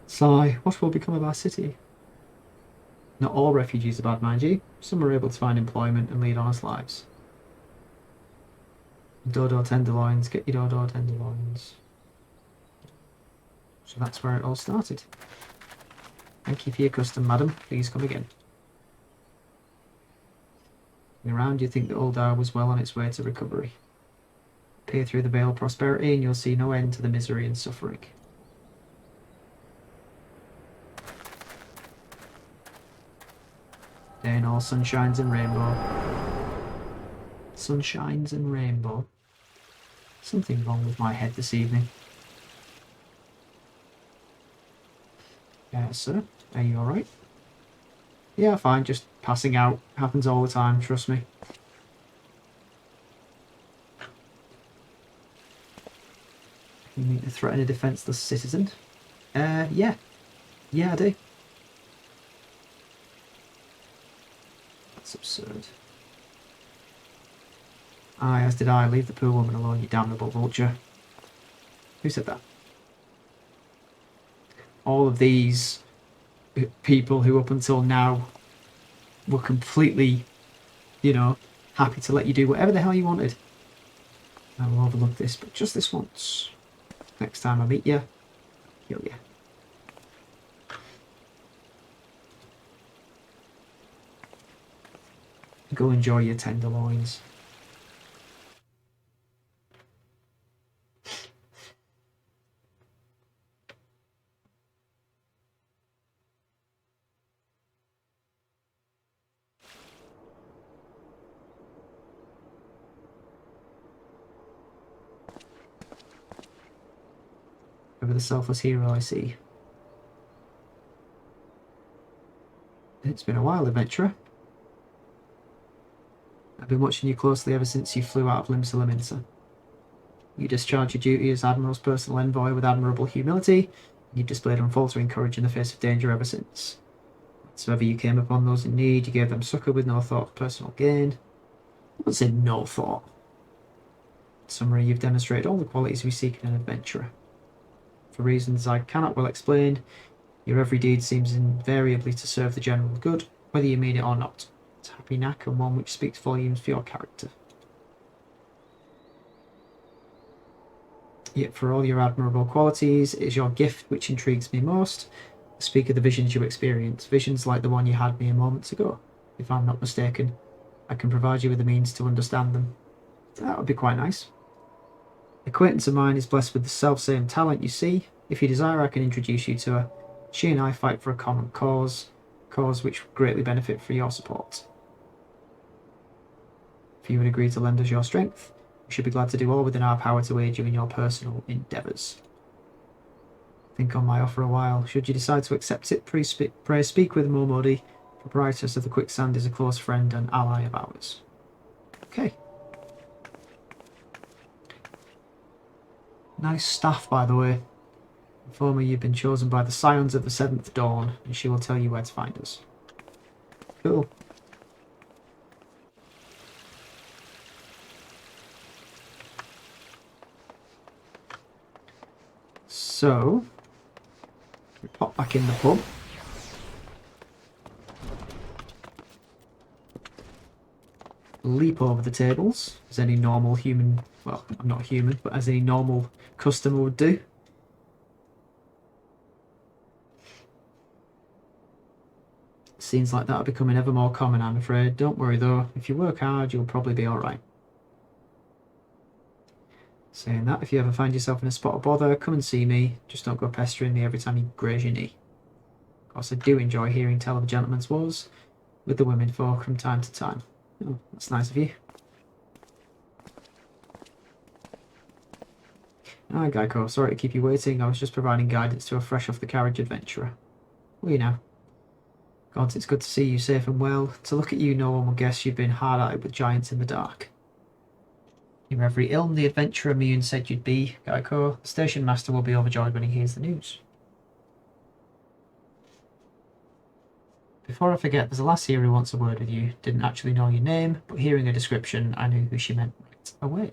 Speaker 1: Sigh, what will become of our city? Not all refugees are bad, mind you. Some are able to find employment and lead honest lives. Dodo tenderloins, get your Dodo tenderloins. So that's where it all started. Thank you for your custom, madam. Please come again. Looking around, you think that old Dar was well on its way to recovery. Peer through the veil of prosperity and you'll see no end to the misery and suffering. Day and all sunshines and rainbow. Sunshines and rainbow. Something wrong with my head this evening. Yes, sir. Are you alright? Yeah, fine. Just passing out. Happens all the time, trust me. You mean to threaten a defenceless citizen? Yeah. Yeah, I do. That's absurd. Aye, as did I. Leave the poor woman alone, you damnable vulture. Who said that? All of these people who up until now were completely, you know, happy to let you do whatever the hell you wanted. I will overlook this, but just this once. Next time I meet you, kill you. Go enjoy your tenderloins. Over the selfless hero I see. It's been a while, adventurer. I've been watching you closely ever since you flew out of Limsa Lominsa. You discharged your duty as Admiral's personal envoy with admirable humility, and you've displayed unfaltering courage in the face of danger ever since. Whatsoever you came upon those in need, you gave them succour with no thought of personal gain. I wouldn't say no thought. In summary, you've demonstrated all the qualities we seek in an adventurer. For reasons I cannot well explain, your every deed seems invariably to serve the general good, whether you mean it or not. It's a happy knack and one which speaks volumes for your character. Yet for all your admirable qualities, it is your gift which intrigues me most. I speak of the visions you experience, visions like the one you had me a moment ago. If I'm not mistaken, I can provide you with the means to understand them. That would be quite nice. An acquaintance of mine is blessed with the self-same talent you see. If you desire, I can introduce you to her. She and I fight for a common cause which would greatly benefit from your support. If you would agree to lend us your strength, we should be glad to do all within our power to aid you in your personal endeavours. Think on my offer a while. Should you decide to accept it, pray speak with Momodi. Proprietress of the Quicksand is a close friend and ally of ours. Okay. Nice staff, by the way. Inform her you've been chosen by the Scions of the 7th Dawn, and she will tell you where to find us. Cool. So, we pop back in the pub. Leap over the tables, as any normal human, well, I'm not human, but as any normal customer would do. Scenes like that are becoming ever more common, I'm afraid. Don't worry though, if you work hard, you'll probably be alright. Saying that, if you ever find yourself in a spot of bother, come and see me. Just don't go pestering me every time you graze your knee. Of course, I do enjoy hearing tell of a gentleman's woes with the women folk from time to time. Oh, that's nice of you. Ah, Geico, sorry to keep you waiting. I was just providing guidance to a fresh-off-the-carriage adventurer. Will you now? God, it's good to see you safe and well. To look at you, no one will guess you've been hard at it with giants in the dark. You're every ilm the adventurer Mune said you'd be, Geico. The station master will be overjoyed when he hears the news. Before I forget, there's a lass here who wants a word with you. Didn't actually know your name, but hearing a description, I knew who she meant right away.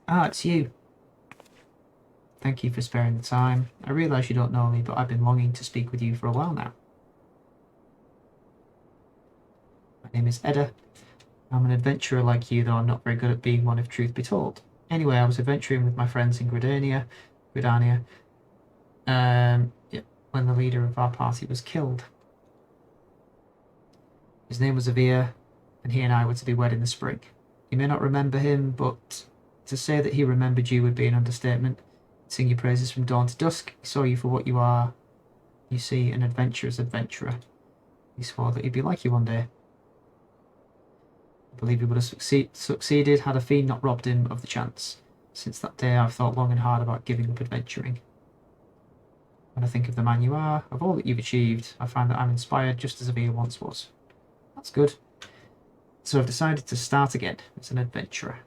Speaker 1: Ah, it's you. Thank you for sparing the time. I realise you don't know me, but I've been longing to speak with you for a while now. My name is Edda. I'm an adventurer like you, though I'm not very good at being one if truth be told. Anyway, I was adventuring with my friends in Gridania, yeah, when the leader of our party was killed. His name was Avir, and he and I were to be wed in the spring. You may not remember him, but to say that he remembered you would be an understatement. He'd sing your praises from dawn to dusk. He saw you for what you are. You see, an adventurer's adventurer. He swore that he'd be like you one day. I believe he would have succeeded had a fiend not robbed him of the chance. Since that day, I've thought long and hard about giving up adventuring. When I think of the man you are, of all that you've achieved, I find that I'm inspired just as Avir once was. That's good. So I've decided to start again as an adventurer.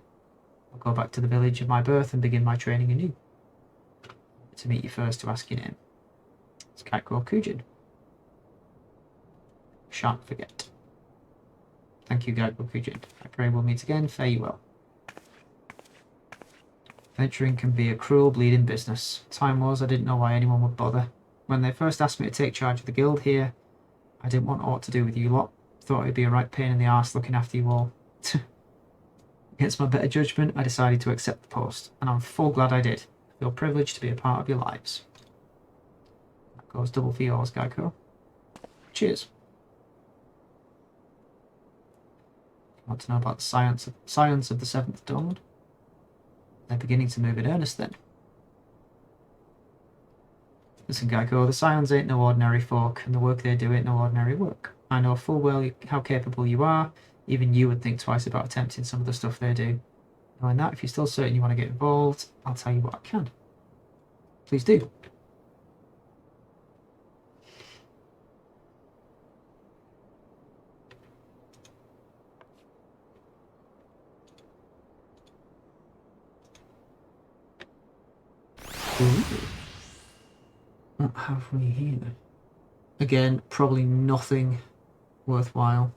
Speaker 1: I'll go back to the village of my birth and begin my training anew. To meet you first to ask your name. It's Kaiko Kujin. Shan't forget. Thank you, Kaiko Kujin. I pray we'll meet again. Fare you well. Venturing can be a cruel, bleeding business. Time was, I didn't know why anyone would bother. When they first asked me to take charge of the guild here, I didn't want aught to do with you lot. Thought it'd be a right pain in the arse looking after you all. Against my better judgment, I decided to accept the post, and I'm full glad I did. I feel privileged to be a part of your lives. That goes double for yours, Geico. Cheers. Want to know about the scions of the Seventh Dawn? They're beginning to move in earnest then. Listen, Geico, the Scions ain't no ordinary folk, and the work they do ain't no ordinary work. I know full well how capable you are. Even you would think twice about attempting some of the stuff they do. Knowing that, if you're still certain you want to get involved, I'll tell you what I can. Please do. Ooh. What have we here? Again, probably nothing worthwhile.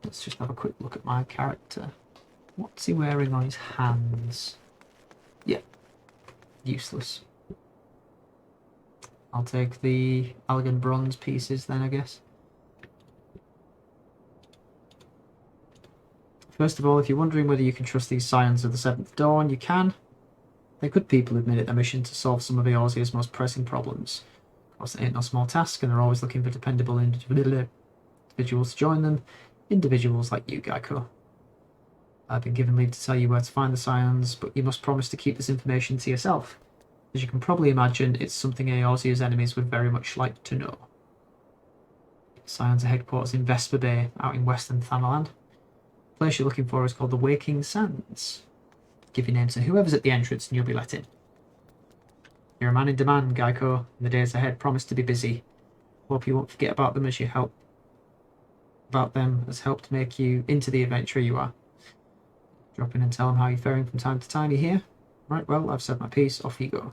Speaker 1: Let's just have a quick look at my character. What's he wearing on his hands? Yeah, useless. I'll take the elegant bronze pieces then, I guess. First of all, if you're wondering whether you can trust these Scions of the Seventh Dawn, you can. They're good people who've made it their mission to solve some of Eorzea's most pressing problems. Of course, it ain't no small task, and they're always looking for dependable individuals to join them. Individuals like you, Geico. I've been given leave to tell you where to find the Scions, but you must promise to keep this information to yourself. As you can probably imagine, it's something Eorzea's enemies would very much like to know. Scions are headquarters in Vesper Bay, out in western Thanaland. The place you're looking for is called the Waking Sands. Give your name to whoever's at the entrance and you'll be let in. You're a man in demand, Geico, and the days ahead promise to be busy. Hope you won't forget about them as has helped make you into the adventurer you are. Drop in and tell them how you're faring from time to time, you hear? Right, well, I've said my piece, off you go.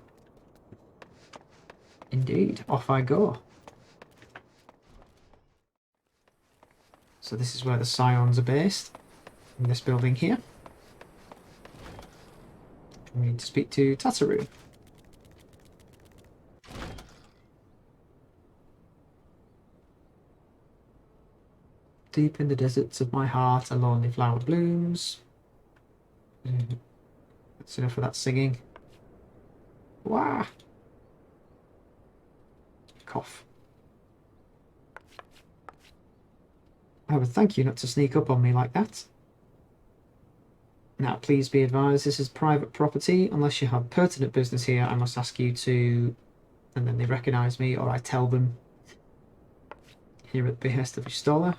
Speaker 1: Indeed, off I go. So this is where the Scions are based, in this building here. We need to speak to Tataru. Deep in the deserts of my heart, a lonely flower blooms. That's enough of that singing. Wah! Cough. I would thank you not to sneak up on me like that. Now, please be advised, this is private property. Unless you have pertinent business here, I must ask you to... And then they recognise me, or I tell them. Here at the behest of Ishtola.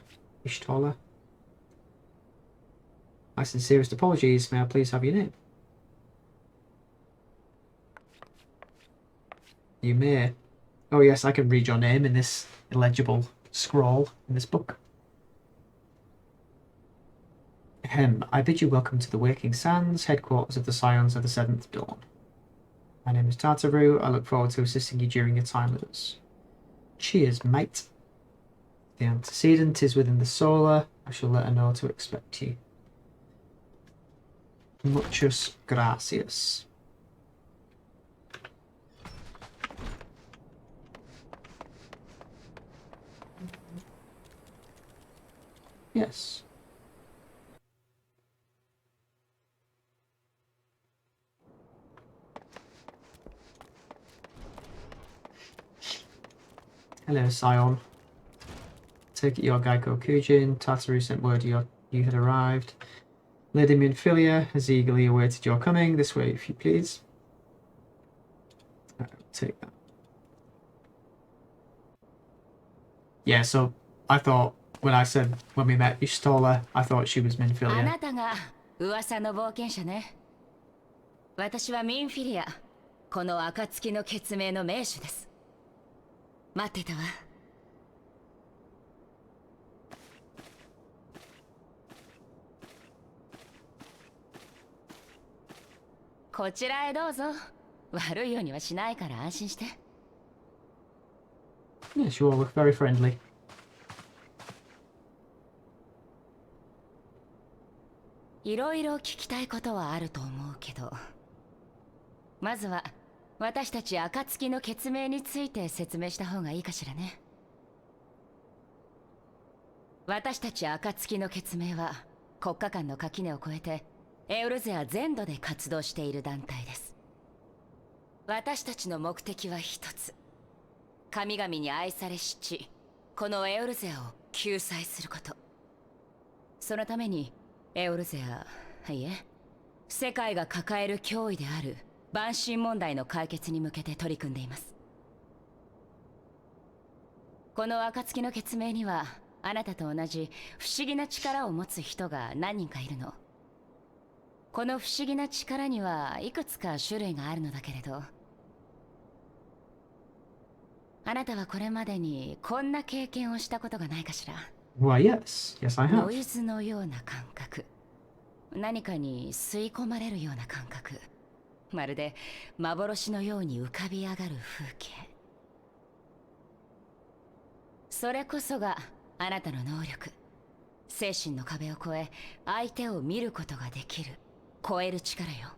Speaker 1: My sincerest apologies. May I please have your name? You may. Oh yes, I can read your name in this illegible scroll in this book. I bid you welcome to the Waking Sands, headquarters of the Scions of the Seventh Dawn. My name is Tataru. I look forward to assisting you during your time with us. Cheers, mate. The antecedent is within the Solar. I shall let her know to expect you. Muchas gracias. Yes. Hello, Scion. Take it your Geico Kujin. Tataru sent word you had arrived. Lady Minfilia has eagerly awaited your coming. This way, if you please. Take that. Yeah, so I thought when I said when we met you stole her, I thought she was Minfilia.
Speaker 2: あなたが噂の冒険者ね。私はミンフィリア。この暁の決命の名手です。待ってたわ。こちらへどうぞ。悪いようにはしないから安心して。
Speaker 1: Yes, you all look very friendly.
Speaker 2: いろいろ聞きたいことはあると思うけど、まずは私たち暁の決命について説明した方がいいかしらね。私たち暁の決命は国家間の垣根を越えてエウルゼア全土で活動している団体です。私たちの目的は一つ。神々に愛されし地、このエウルゼアを救済すること。そのためにエウルゼア、いえ、世界が抱える脅威である万神問題の解決に向けて取り組んでいます。この暁の決命にはあなたと同じ不思議な力を持つ人が何人かいるの。この不思議な力にはいくつか種類があるのだけれど、あなたはこれまでにこんな経験をしたことがないかしら。
Speaker 1: Why, yes. Yes, I
Speaker 2: ノ
Speaker 1: have.
Speaker 2: イズのような感覚、何かに吸い込まれるような感覚、まるで幻のように浮かび上がる風景。それこそがあなたの能力。精神の壁を越え相手を見ることができる超える力よ。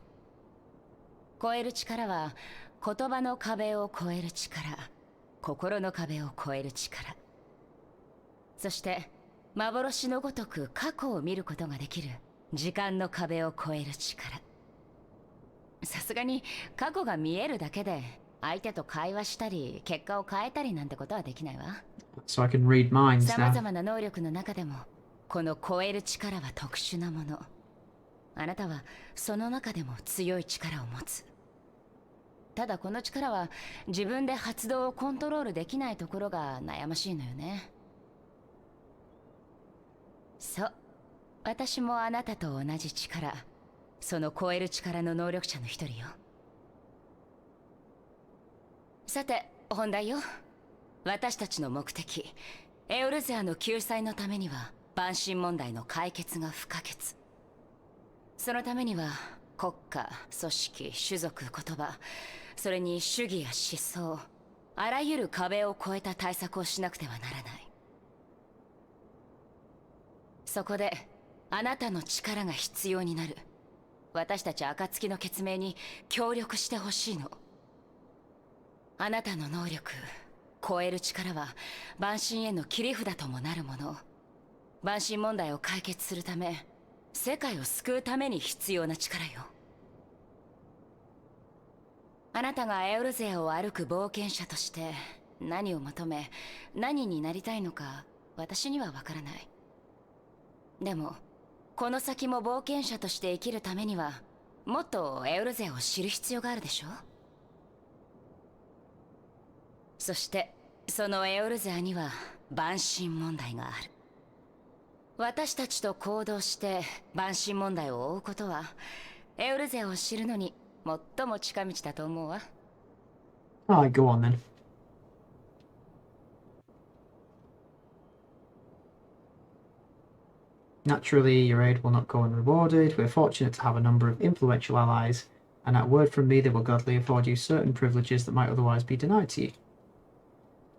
Speaker 2: 超える力は言葉の壁を越える力、心の壁を越える力、そして幻のごとく過去を見ることができる時間の壁を越える力。さすがに過去が見えるだけで相手と会話したり結果を変えたりなんてことはできないわ。
Speaker 1: So I can read minds
Speaker 2: さまざ
Speaker 1: now.
Speaker 2: まな能力の中でもこの超える力は特殊なもの。あなたはその中でも強い力を持つ。ただこの力は自分で発動をコントロールできないところが悩ましいのよね。そう、私もあなたと同じ力、その超える力の能力者の一人よ。さて本題よ。私たちの目的、エオルゼアの救済のためには万神問題の解決が不可欠。そのためには国家、組織、種族、言葉、それに主義や思想、あらゆる壁を越えた対策をしなくてはならない。そこであなたの力が必要になる。私たち暁の決命に協力してほしいの。あなたの能力、超える力は万神への切り札ともなるもの。万神問題を解決するため、世界を救うために必要な力よ。あなたがエオルゼアを歩く冒険者として何を求め、何になりたいのか私にはわからない。でもこの先も冒険者として生きるためにはもっとエオルゼアを知る必要があるでしょ。そしてそのエオルゼアには万神問題がある。私たちと行動して万神問題を追うことはエオルゼアを知るのに最も近道だと思うわ。
Speaker 1: Alright, go on then. Naturally, your aid will not go unrewarded. We're fortunate to have a number of influential allies, and at word from me they will gladly afford you certain privileges that might otherwise be denied to you.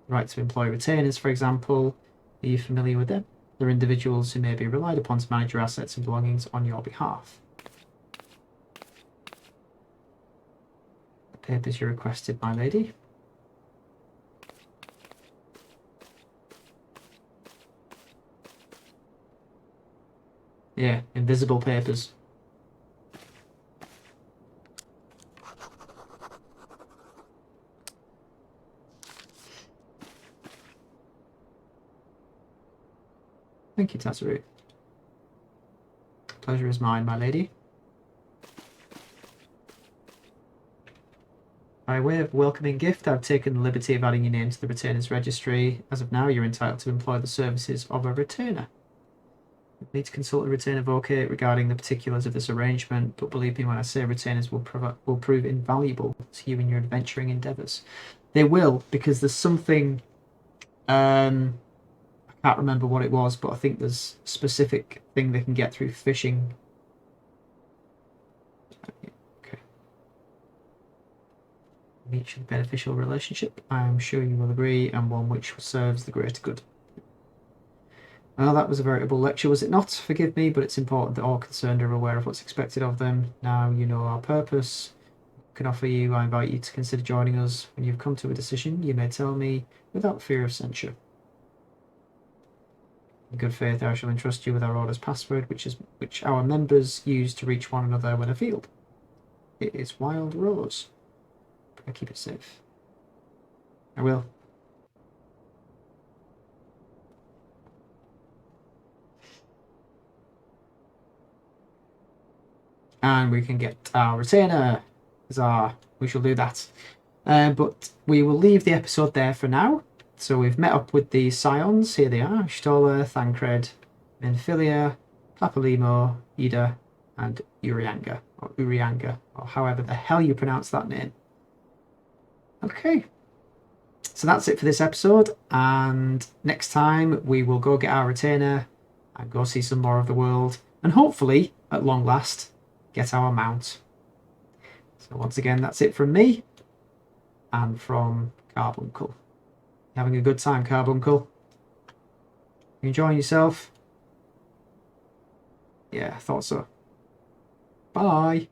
Speaker 1: The right to employ retainers, for example. Are you familiar with them? They're individuals who may be relied upon to manage your assets and belongings on your behalf. The papers you requested, my lady. Yeah, invisible papers. Thank you, Tataru. Pleasure is mine, my lady. By way of welcoming gift, I've taken the liberty of adding your name to the retainer's registry. As of now, you're entitled to employ the services of a retainer. You need to consult a retainer vocate regarding the particulars of this arrangement, but believe me when I say retainers will prove invaluable to you in your adventuring endeavours. They will, because there's something... I can't remember what it was, but I think there's a specific thing they can get through fishing. Okay. Mutually beneficial relationship, I am sure you will agree, and one which serves the greater good. Well, that was a veritable lecture, was it not? Forgive me, but it's important that all concerned are aware of what's expected of them. Now you know our purpose. Can offer you, I invite you to consider joining us. When you've come to a decision, you may tell me without fear of censure. In good faith, I shall entrust you with our order's password, which our members use to reach one another when afield. It is Wild Rose. I keep it safe. I will. And we can get our retainer. We shall do that. But we will leave the episode there for now. So we've met up with the Scions. Here they are. Stola, Thancred, Menphilia, Papalimo, Ida, and Urianga. Or however the hell you pronounce that name. Okay. So that's it for this episode. And next time we will go get our retainer and go see some more of the world. And hopefully, at long last, get our mount. So once again, that's it from me and from Carbuncle. Having a good time, Carbuncle? You enjoying yourself? Yeah, I thought so. Bye.